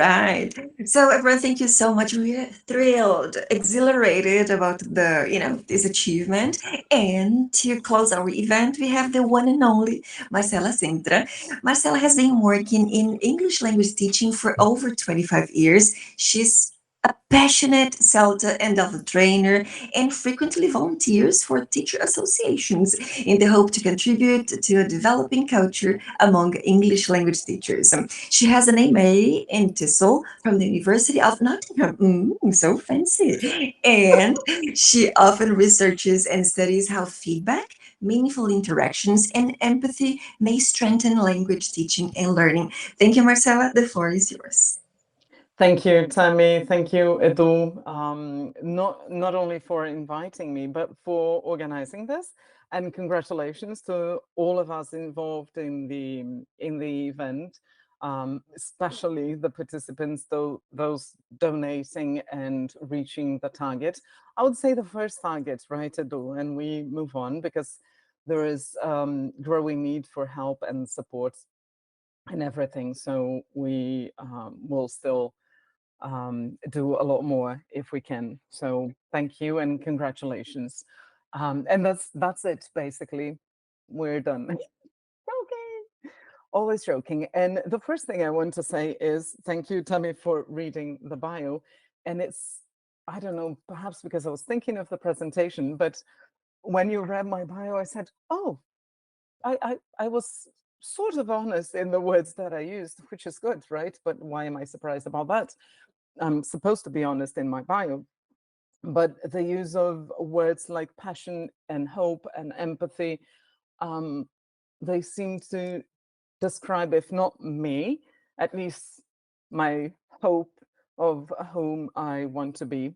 Right. So everyone, thank you so much. We're thrilled, exhilarated about this achievement. And to close our event, we have the one and only Marcela Cintra. Marcela has been working in English language teaching for over 25 years. She's a passionate CELTA and Delta trainer and frequently volunteers for teacher associations in the hope to contribute to a developing culture among English language teachers. She has an MA in TESOL from the University of Nottingham. So fancy. And she often researches and studies how feedback, meaningful interactions, and empathy may strengthen language teaching and learning. Thank you, Marcela. The floor is yours. Thank you, Tammy. Thank you, Edu. Not only for inviting me, but for organizing this. And congratulations to all of us involved in the event, especially the participants, those donating and reaching the target. I would say the first target, right, Edu, and we move on because there is growing need for help and support and everything. So we will still do a lot more if we can. So thank you and congratulations. And that's it basically. We're done. Okay. Always joking. And the first thing I want to say is thank you, Tammy, for reading the bio. And it's, I don't know, perhaps because I was thinking of the presentation, but when you read my bio, I said, oh, I was sort of honest in the words that I used, which is good, right? But why am I surprised about that? I'm supposed to be honest in my bio, but the use of words like passion and hope and empathy, um, they seem to describe, if not me, at least my hope of whom I want to be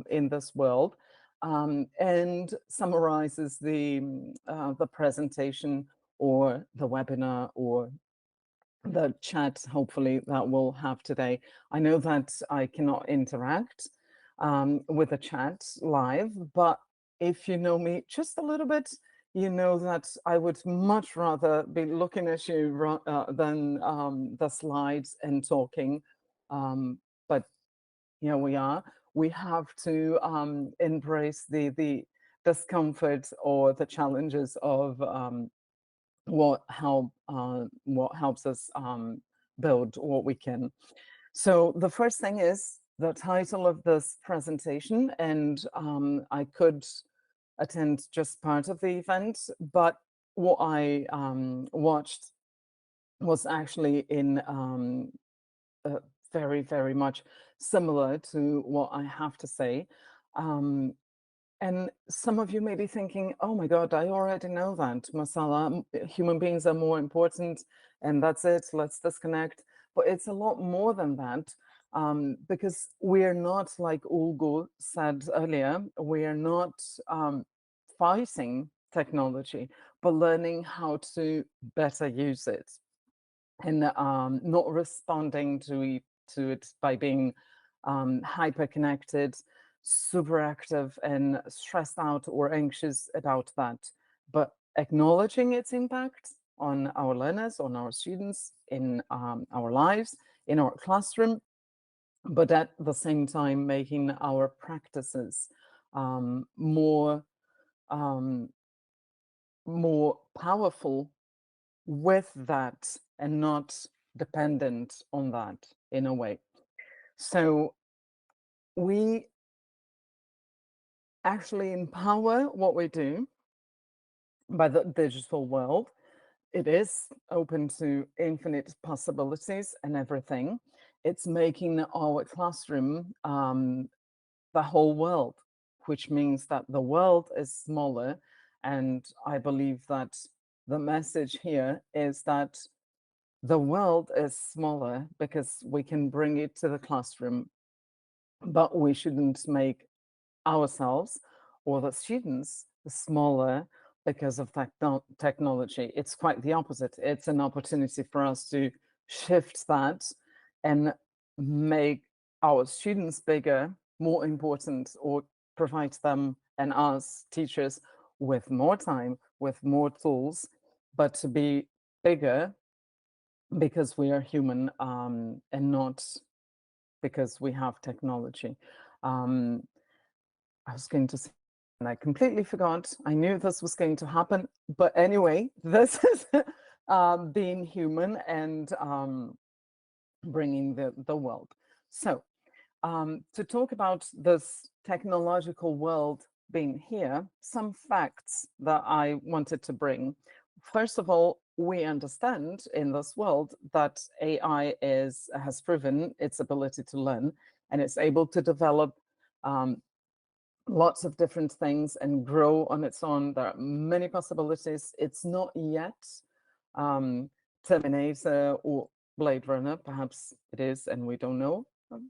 in this world, and summarizes the presentation or the webinar or the chat, hopefully, that we'll have today. I know that I cannot interact with the chat live, but if you know me just a little bit, you know that I would much rather be looking at you than the slides and talking. But here we are. We have to embrace the discomfort or the challenges of what helps us build what we can. So the first thing is the title of this presentation, and I could attend just part of the event, but what I watched was actually in very, very much similar to what I have to say. Um, and some of you may be thinking, oh my God, I already know that, Masala, human beings are more important and that's it, let's disconnect. But it's a lot more than that, because we're not, like Ulgo said earlier, we are not fighting technology, but learning how to better use it and not responding to it by being hyper connected, super active, and stressed out or anxious about that, but acknowledging its impact on our learners, on our students, in our lives, in our classroom, but at the same time making our practices more um, more powerful with that and not dependent on that in a way. So we actually empower what we do by the digital world. It is open to infinite possibilities and everything. It's making our classroom the whole world, which means that the world is smaller. And I believe that the message here is that the world is smaller because we can bring it to the classroom, but we shouldn't make ourselves or the students smaller because of technology. It's quite the opposite. It's an opportunity for us to shift that and make our students bigger, more important, or provide them and us teachers with more time, with more tools, but to be bigger because we are human, and not because we have technology. Um, I was going to say, and I completely forgot. I knew this was going to happen. But anyway, this is being human and bringing the world. So to talk about this technological world being here, some facts that I wanted to bring. First of all, we understand in this world that AI has proven its ability to learn, and it's able to develop lots of different things and grow on its own. There are many possibilities. It's not yet um, Terminator or Blade Runner. Perhaps it is, and we don't know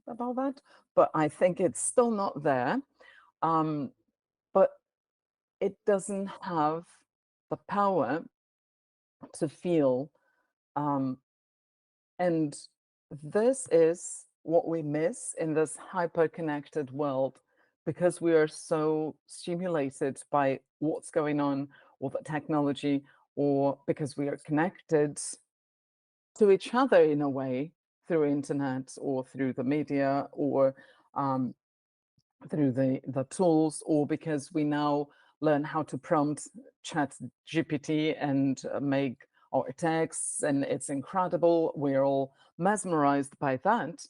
about that. But I think it's still not there. But it doesn't have the power to feel. Um, and this is what we miss in this hyper-connected world, because we are so stimulated by what's going on, or the technology, or because we are connected to each other in a way through internet or through the media, or um, through the tools, or because we now learn how to prompt chat GPT and make our texts, and it's incredible. We're all mesmerized by that.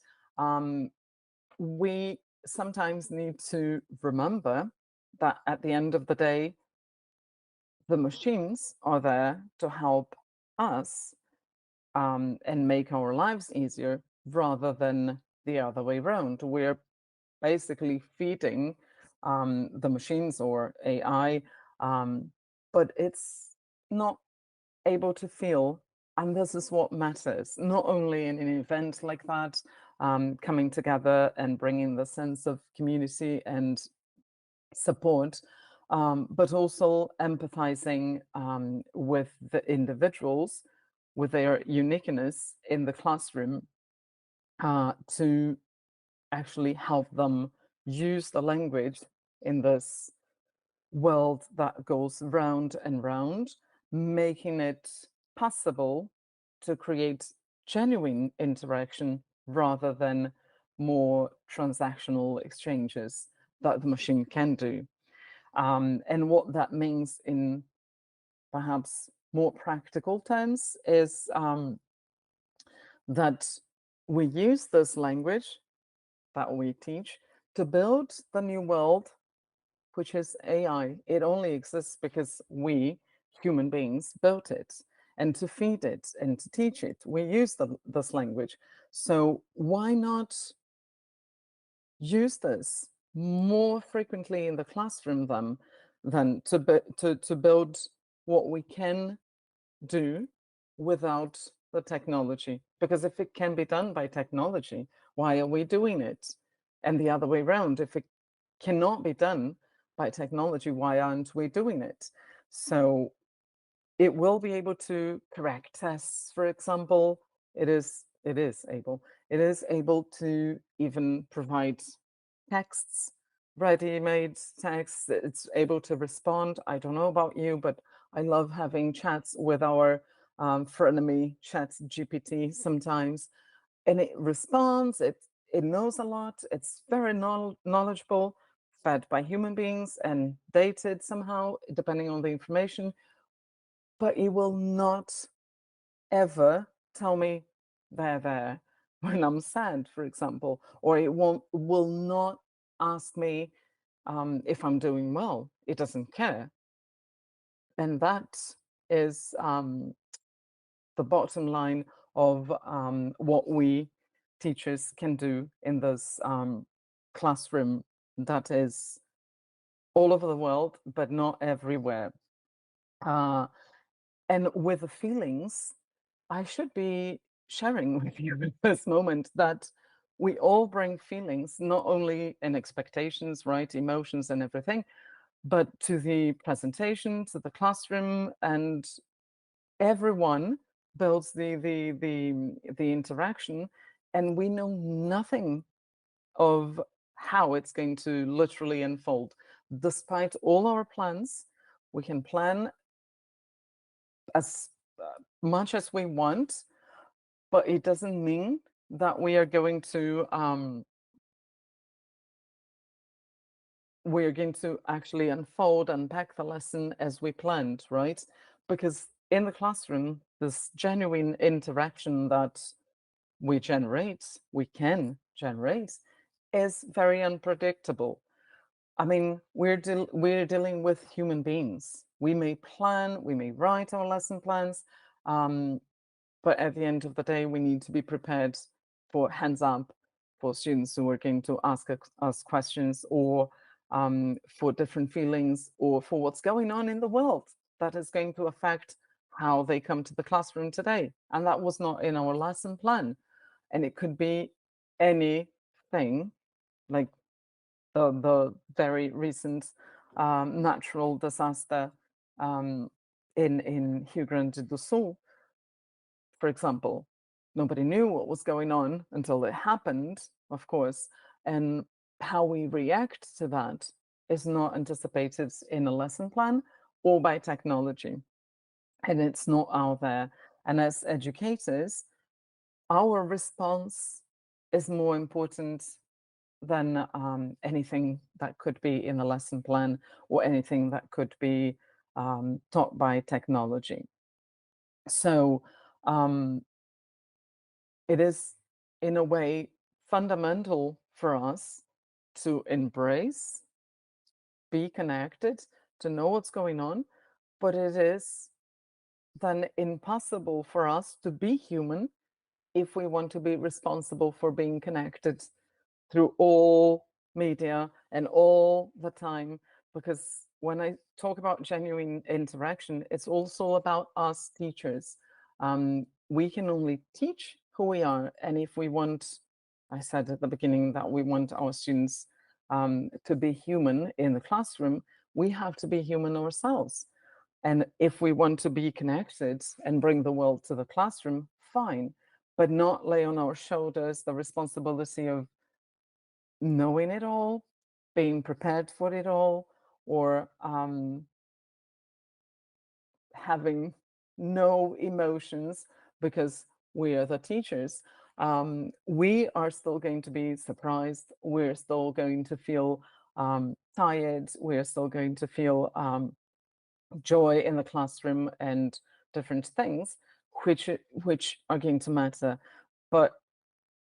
We sometimes need to remember that at the end of the day, the machines are there to help us and make our lives easier, rather than the other way around. We're basically feeding the machines or AI, but it's not able to feel. And this is what matters, not only in an event like that, coming together and bringing the sense of community and support, but also empathizing with the individuals, with their uniqueness in the classroom, to actually help them use the language in this world that goes round and round, making it possible to create genuine interaction rather than more transactional exchanges that the machine can do. And what that means in perhaps more practical terms is that we use this language that we teach to build the new world, which is AI. It only exists because we, human beings, built it. And to feed it and to teach it, we use this language. So why not use this more frequently in the classroom than to build what we can do without the technology? Because if it can be done by technology, why are we doing it? And the other way around, if it cannot be done by technology, why aren't we doing it? So it will be able to correct tests, for example. It is able to even provide texts, ready-made texts. It's able to respond. I don't know about you, but I love having chats with our frenemy chat GPT sometimes, and it responds. It knows a lot. It's very knowledgeable, fed by human beings and dated somehow, depending on the information. But it will not ever tell me there when I'm sad, for example, or it will not ask me if I'm doing well. It doesn't care. And that is the bottom line of what we teachers can do in this classroom that is all over the world, but not everywhere. Uh, and with the feelings, I should be sharing with you at this moment that we all bring feelings, not only in expectations, right, emotions and everything, but to the presentation, to the classroom, and everyone builds the interaction, and we know nothing of how it's going to literally unfold. Despite all our plans, we can plan as much as we want, but it doesn't mean that we are going to actually unfold, unpack the lesson as we planned, right? Because in the classroom, this genuine interaction that we can generate, is very unpredictable. I mean, we're dealing with human beings. We may plan, we may write our lesson plans, um, but at the end of the day, we need to be prepared for hands up, for students who are going to ask us questions, or for different feelings, or for what's going on in the world that is going to affect how they come to the classroom today. And that was not in our lesson plan. And it could be anything, like the very recent natural disaster in Rio Grande do Sul, for example. Nobody knew what was going on until it happened, of course, and how we react to that is not anticipated in a lesson plan or by technology, and it's not out there. And as educators, our response is more important than anything that could be in the lesson plan or anything that could be taught by technology. So it is, in a way, fundamental for us to embrace, be connected, to know what's going on, but it is then impossible for us to be human if we want to be responsible for being connected through all media and all the time. Because when I talk about genuine interaction, it's also about us teachers. We can only teach who we are. And if we want, I said at the beginning that we want our students to be human in the classroom, we have to be human ourselves. And if we want to be connected and bring the world to the classroom, fine, but not lay on our shoulders the responsibility of knowing it all, being prepared for it all, or having no emotions because we are the teachers. We are still going to be surprised. We're still going to feel tired. We're still going to feel joy in the classroom and different things, which are going to matter. But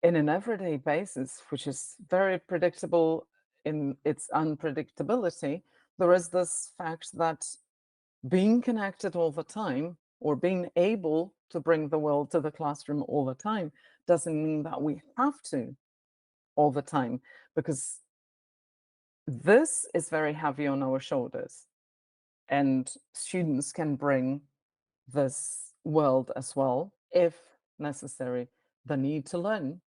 in an everyday basis, which is very predictable in its unpredictability, there is this fact that being connected all the time or being able to bring the world to the classroom all the time doesn't mean that we have to all the time, because this is very heavy on our shoulders. And students can bring this world as well, if necessary. The need to learn.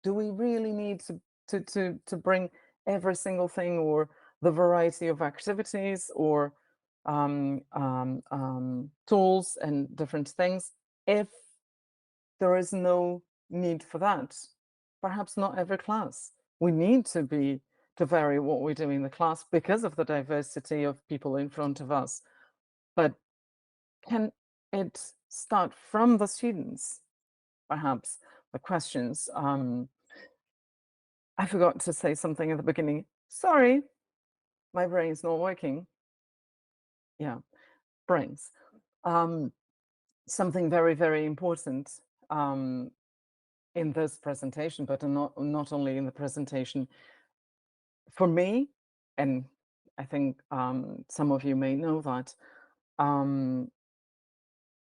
Do we really need to bring every single thing, or the variety of activities, or tools and different things, if there is no need for that? Perhaps not every class. We need to vary what we do in the class because of the diversity of people in front of us. But can it start from the students? Perhaps the questions. I forgot to say something at the beginning. Sorry, my brain's not working. Yeah, brains. Um, Something very, very important in this presentation, but not only in the presentation. For me, and I think some of you may know that,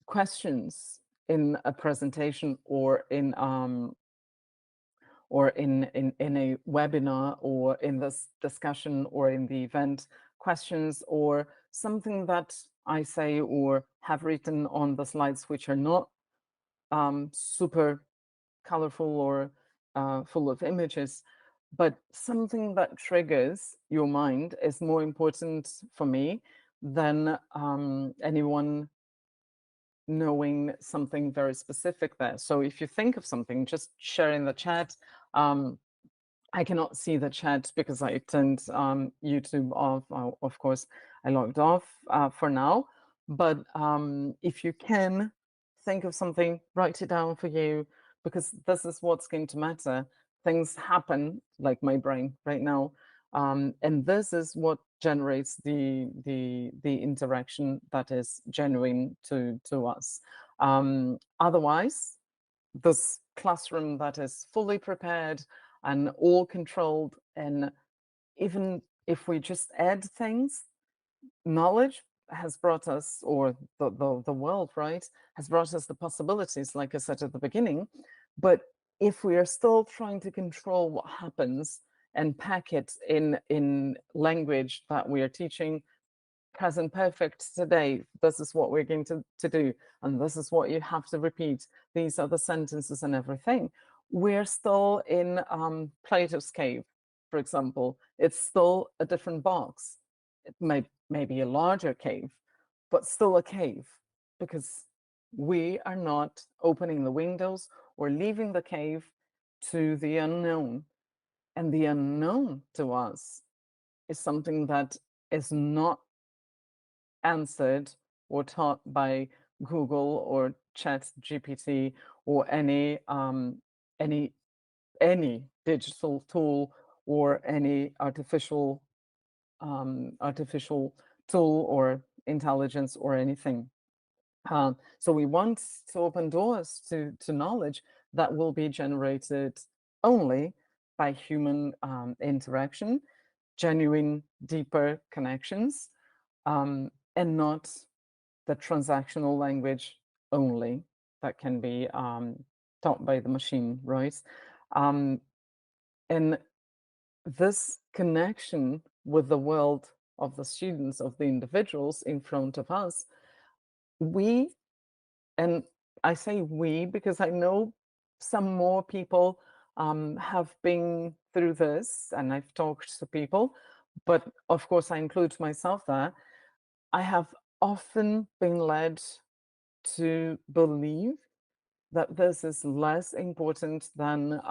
questions in a presentation or in a webinar or in this discussion or in the event, questions or something that I say or have written on the slides which are not super colorful or full of images, but something that triggers your mind is more important for me than anyone knowing something very specific there. So if you think of something, just share in the chat. I cannot see the chat because I turned YouTube off. Of course, I logged off for now. But if you can think of something, write it down for you, because this is what's going to matter. Things happen, like my brain right now, and this is what generates the interaction that is genuine to us. Otherwise, this classroom that is fully prepared and all controlled, and even if we just add things, knowledge has brought us, or the world, right, has brought us the possibilities, like I said at the beginning. But if we are still trying to control what happens and pack it in language that we are teaching, present perfect today, this is what we're going to do, and this is what you have to repeat, these are the sentences and everything, we're still in Plato's cave, for example. It's still a different box. It may be a larger cave, but still a cave, because we are not opening the windows or leaving the cave to the unknown. And the unknown to us is something that is not answered or taught by Google or Chat GPT or any any digital tool or any artificial tool or intelligence or anything. So we want to open doors to knowledge that will be generated only by human interaction, genuine, deeper connections, and not the transactional language only that can be taught by the machine, right? Um, and this connection with the world of the students, of the individuals in front of us, we, and I say we because I know some more people have been through this, and I've talked to people, but of course I include myself there. I have often been led to believe that this is less important than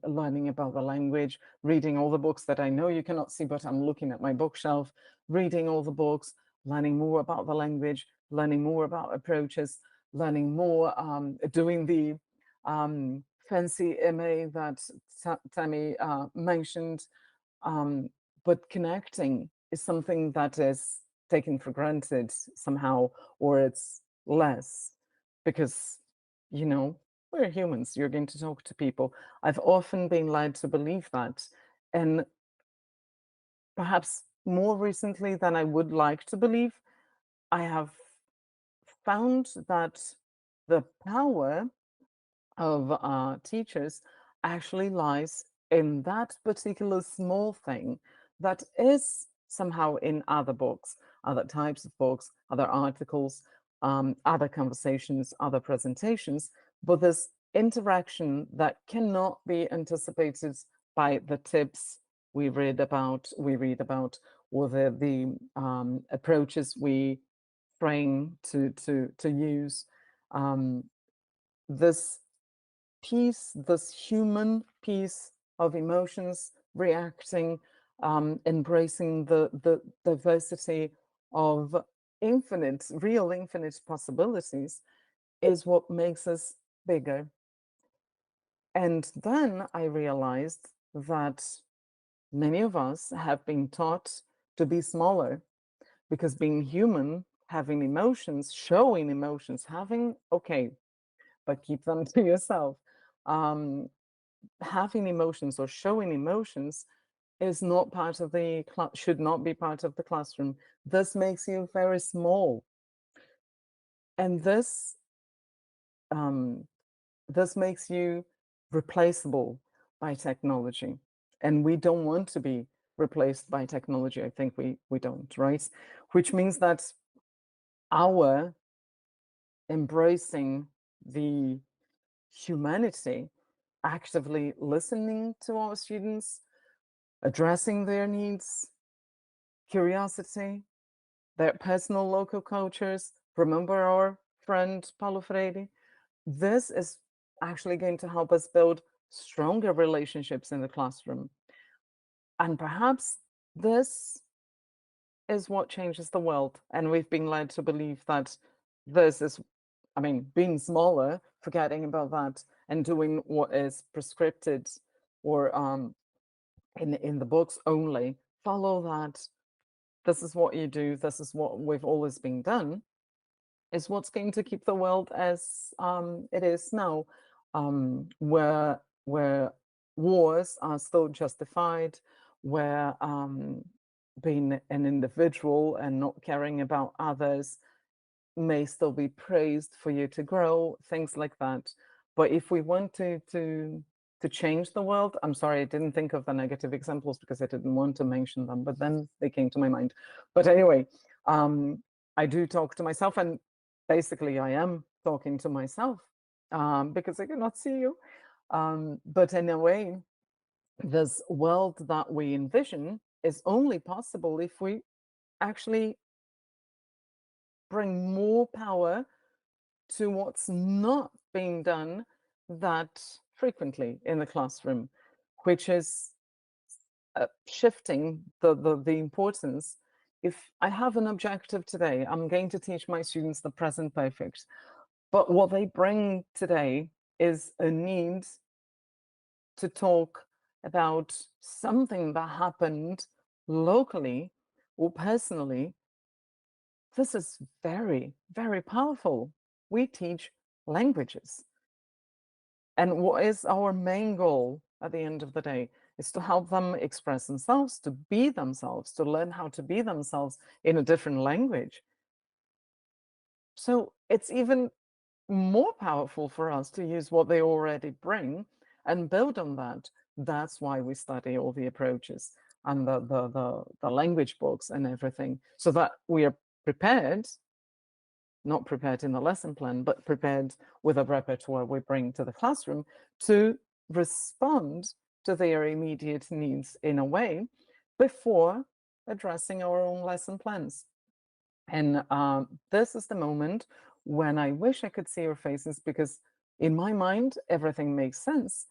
learning about the language, reading all the books that I know you cannot see, but I'm looking at my bookshelf, reading all the books, learning more about the language, learning more about approaches, learning more, doing the fancy MA that Tammy mentioned. Um, but connecting is something that is taken for granted somehow, or it's less, because, you know, we're humans, you're going to talk to people. I've often been led to believe that. And perhaps more recently than I would like to believe, I have found that the power of teachers actually lies in that particular small thing that is somehow in other books, other types of books, other articles, other conversations, other presentations, but this interaction that cannot be anticipated by the tips we read about, or the approaches we train to use. Um, this piece, this human piece of emotions, reacting, embracing the diversity of real infinite possibilities, is what makes us bigger. And then I realized that many of us have been taught to be smaller, because being human, having emotions, showing emotions, okay, but keep them to yourself. Um, Having emotions or showing emotions is not part of the should not be part of the classroom. This makes you very small, and um, this makes you replaceable by technology, and we don't want to be replaced by technology. I think we don't, right? Which means that our embracing the humanity, actively listening to our students, addressing their needs, curiosity, their personal local cultures. Remember our friend Paulo Freire? This is actually going to help us build stronger relationships in the classroom. And perhaps this is what changes the world. And we've been led to believe that this is I mean, being smaller, forgetting about that and doing what is prescripted or in the books only, follow that. This is what you do. This is what we've always been done. Is what's going to keep the world as it is now, where wars are still justified, where being an individual and not caring about others may still be praised for you to grow, things like that. But if we want to change the world, I'm sorry, I didn't think of the negative examples because I didn't want to mention them, but then they came to my mind. But anyway, I do talk to myself, and basically I am talking to myself because I cannot see you. But in a way, this world that we envision is only possible if we actually bring more power to what's not being done that frequently in the classroom, which is shifting the importance. If I have an objective today, I'm going to teach my students the present perfect. But what they bring today is a need to talk about something that happened locally or personally. This is very, very powerful. We teach languages. And what is our main goal at the end of the day is to help them express themselves, to be themselves, to learn how to be themselves in a different language. So it's even more powerful for us to use what they already bring and build on that. That's why we study all the approaches and the language books and everything, so that we are prepared, not prepared in the lesson plan, but prepared with a repertoire we bring to the classroom to respond to their immediate needs in a way before addressing our own lesson plans. And this is the moment when I wish I could see your faces, because in my mind, everything makes sense.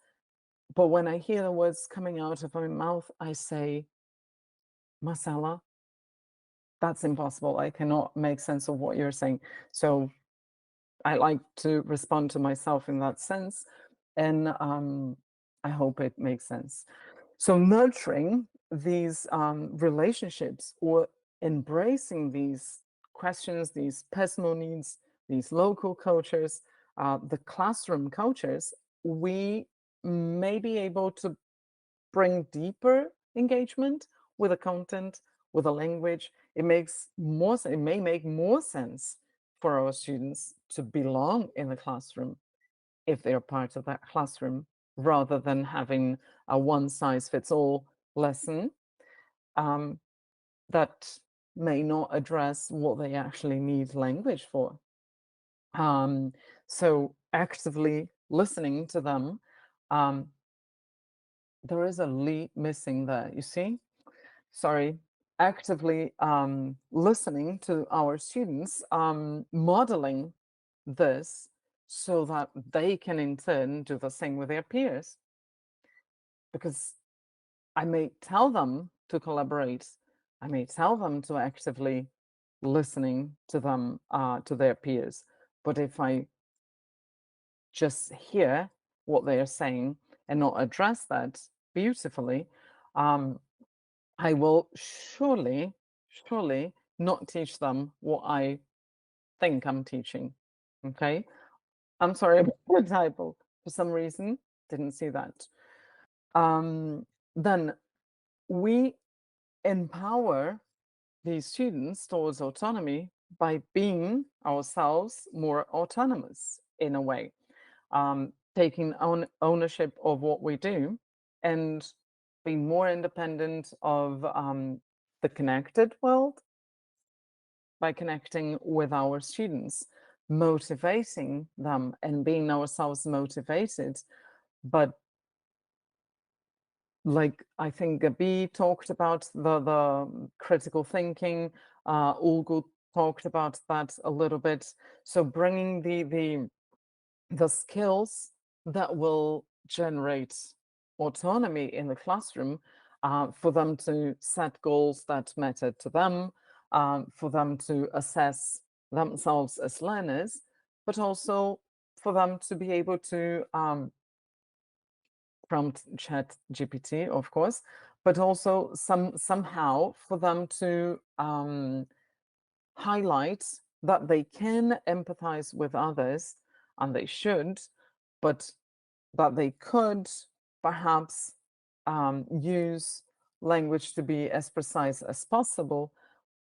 But when I hear the words coming out of my mouth, I say, Marcela, that's impossible. I cannot make sense of what you're saying. So I like to respond to myself in that sense. And I hope it makes sense. So nurturing these relationships, or embracing these questions, these personal needs, these local cultures, the classroom cultures, we may be able to bring deeper engagement with the content, with the language. It may make more sense for our students to belong in the classroom if they're part of that classroom, rather than having a one-size-fits-all lesson that may not address what they actually need language for. So actively listening to them, there is a "li" missing there, you see? Sorry. Actively listening to our students, modeling this so that they can in turn do the same with their peers. Because I may tell them to collaborate, I may tell them to actively listening to them, to their peers. But if I just hear what they are saying and not address that beautifully, I will surely not teach them what I think I'm teaching. Okay? I'm sorry about the typo. For some reason, didn't see that. Then we empower these students towards autonomy by being ourselves more autonomous in a way, taking ownership of what we do and being more independent of the connected world by connecting with our students, motivating them and being ourselves motivated. But like I think Gabi talked about the critical thinking, Ulgu talked about that a little bit. So bringing the skills that will generate autonomy in the classroom, for them to set goals that matter to them, for them to assess themselves as learners, but also for them to be able to prompt chat GPT, of course, but also somehow for them to highlight that they can empathize with others, and they should, but that they could perhaps use language to be as precise as possible.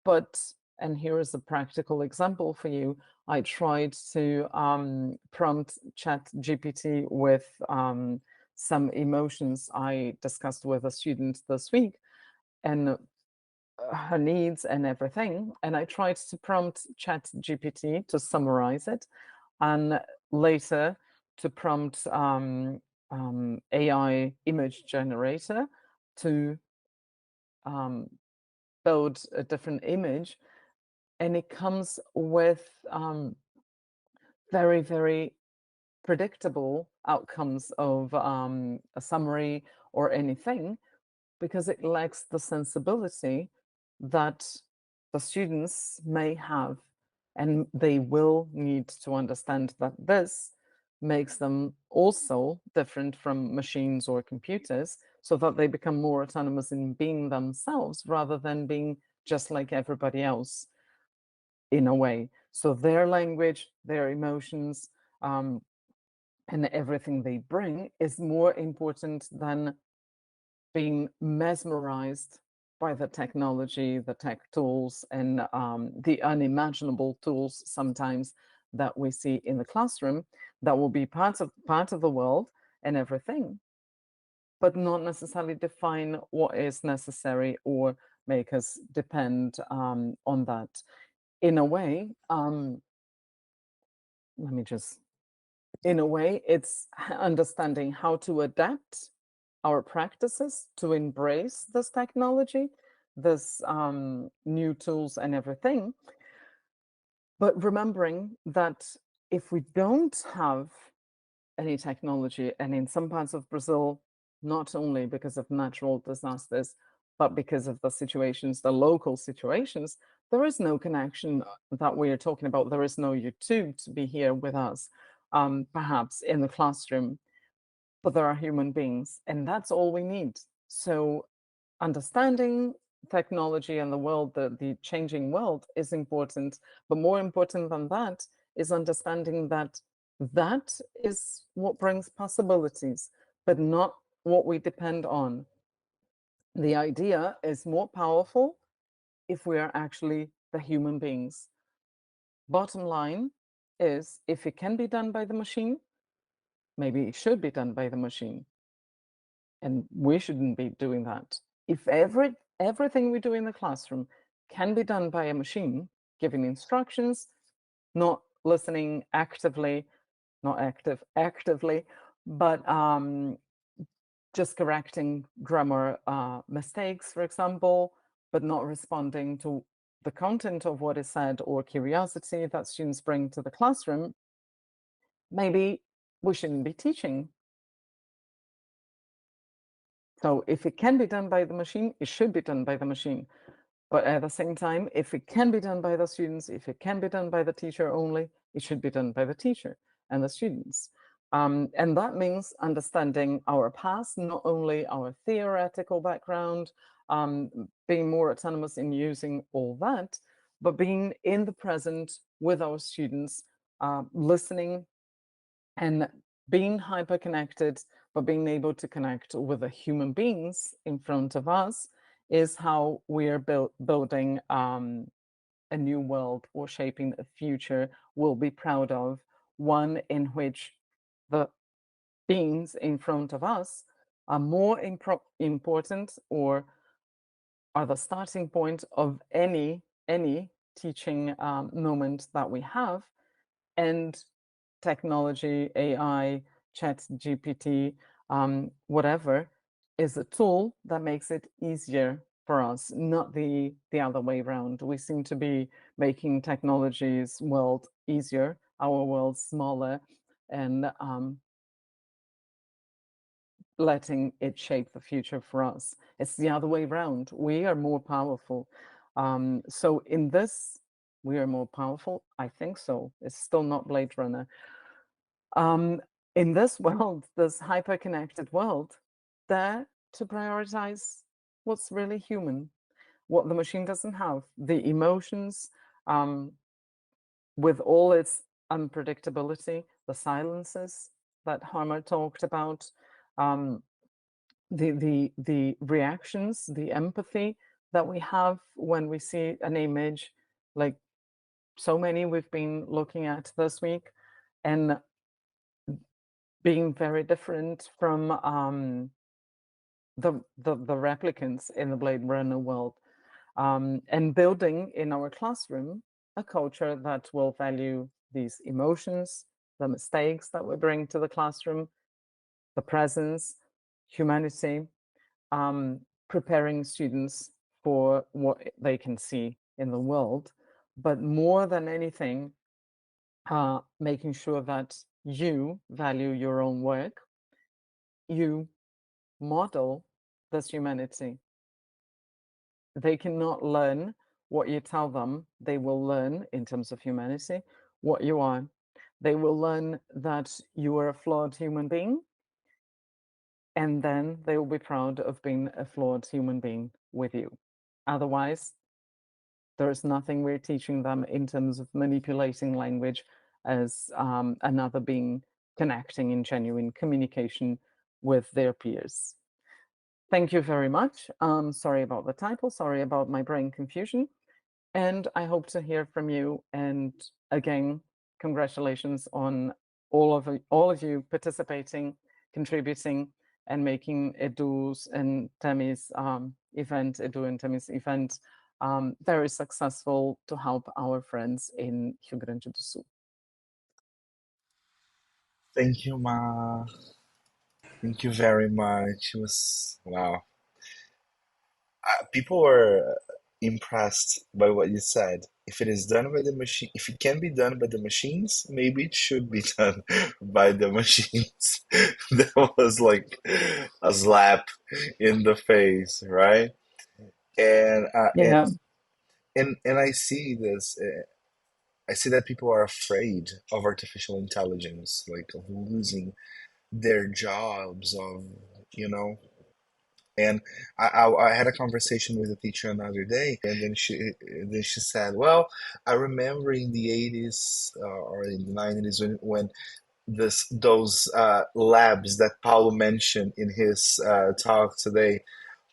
But, and here is a practical example for you, I tried to prompt chat GPT with some emotions I discussed with a student this week, and her needs and everything. And I tried to prompt chat GPT to summarize it, and later to prompt AI image generator to build a different image. And it comes with very, very predictable outcomes of a summary or anything, because it lacks the sensibility that the students may have, and they will need to understand that this makes them also different from machines or computers, so that they become more autonomous in being themselves rather than being just like everybody else in a way. So their language, their emotions, and everything they bring is more important than being mesmerized by the technology, the tech tools, and the unimaginable tools sometimes that we see in the classroom that will be part of the world and everything, but not necessarily define what is necessary or make us depend on that. In a way, let me just, in a way, it's understanding how to adapt our practices to embrace this technology, this new tools and everything. But remembering that if we don't have any technology, and in some parts of Brazil, not only because of natural disasters, but because of the situations, the local situations, there is no connection that we are talking about. There is no YouTube to be here with us, perhaps in the classroom, but there are human beings, and that's all we need. So understanding technology and the world, the changing world is important, but more important than that is understanding that that is what brings possibilities, but not what we depend on. The idea is more powerful if we are actually the human beings. Bottom line is, if it can be done by the machine, maybe it should be done by the machine. And we shouldn't be doing that. If everything we do in the classroom can be done by a machine, giving instructions, not listening actively, not actively, but just correcting grammar mistakes, for example, but not responding to the content of what is said or curiosity that students bring to the classroom, maybe we shouldn't be teaching. So if it can be done by the machine, it should be done by the machine. But at the same time, if it can be done by the students, if it can be done by the teacher only, it should be done by the teacher and the students. And that means understanding our past, not only our theoretical background, being more autonomous in using all that, but being in the present with our students, listening and being hyper connected, but being able to connect with the human beings in front of us is how we are building a new world or shaping a future we'll be proud of, one in which the beings in front of us are more important, or are the starting point of any teaching moment that we have. And technology, AI, chat GPT, whatever, is a tool that makes it easier for us, not the other way around. We seem to be making technology's world easier, our world smaller, and letting it shape the future for us. It's the other way around. We are more powerful. So in this we are more powerful? I think so. It's still not Blade Runner. Um, in this world, this hyper-connected world, they're to prioritize what's really human, what the machine doesn't have, the emotions, um, with all its unpredictability, the silences that Harmer talked about, um, the reactions, the empathy that we have when we see an image, like so many we've been looking at this week, and being very different from the replicants in the Blade Runner world, and building in our classroom a culture that will value these emotions, the mistakes that we bring to the classroom, the presence, humanity, preparing students for what they can see in the world, but more than anything, making sure that you value your own work, you model this humanity. They cannot learn what you tell them. They will learn, in terms of humanity, what you are. They will learn that you are a flawed human being, and then they will be proud of being a flawed human being with you. Otherwise, there is nothing we're teaching them in terms of manipulating language as another being connecting in genuine communication with their peers. Thank you very much. Sorry about the title. Sorry about my brain confusion. And I hope to hear from you. And again, congratulations on all of you participating, contributing, and making Edu's and Temi's event, Edu and Temi's event, very successful to help our friends in Rio Grande do Sul. Thank you, Ma. Thank you very much. It was wow. People were impressed by what you said. If it is done by the machine, if it can be done by the machines, maybe it should be done by the machines. That was like a slap in the face, right? And uh, and Yeah, and I see this. I see that people are afraid of artificial intelligence, like of losing their jobs, of you know and I had a conversation with a teacher another day, and then she said, "Well, I remember in the 80s or in the 90s when this those labs that Paulo mentioned in his talk today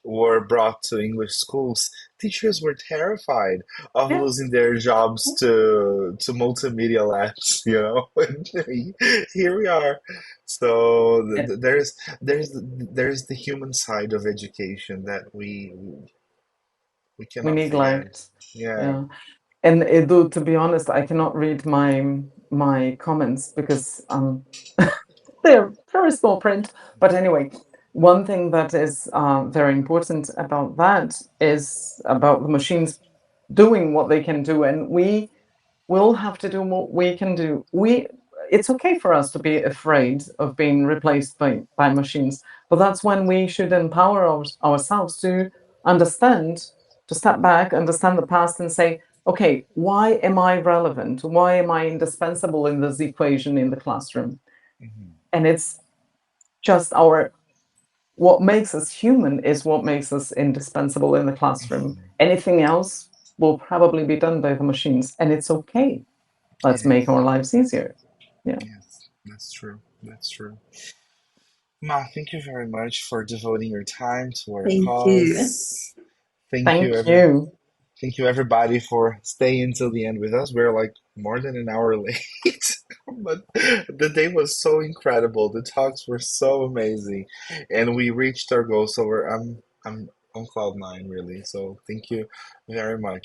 were brought to English schools, teachers were terrified of yeah, losing their jobs to multimedia labs, you know. And here we are. So yeah. there's the human side of education that we We cannot forget. neglect. Yeah. Yeah. And Edu, to be honest, I cannot read my comments because they're very small print. But anyway, one thing that is very important about that is about the machines doing what they can do, and we will have to do what we can do. It's okay for us to be afraid of being replaced by machines, but that's when we should empower ourselves to understand, to step back, understand the past, and say, okay, why am I relevant? Why am I indispensable in this equation in the classroom? Mhm. And it's just our what makes us human is what makes us indispensable in the classroom. Anything else will probably be done by the machines, and it's okay. It Let's make is. our lives easier. Yeah. Yes, that's true. That's true. Ma, thank you very much for devoting your time to our Thank you. cause. Thank you, Thank you. thank you everybody for staying until the end with us. We're like more than an hour late, but the day was so incredible. The talks were so amazing, and we reached our goal. So I'm on cloud nine really. So thank you very much.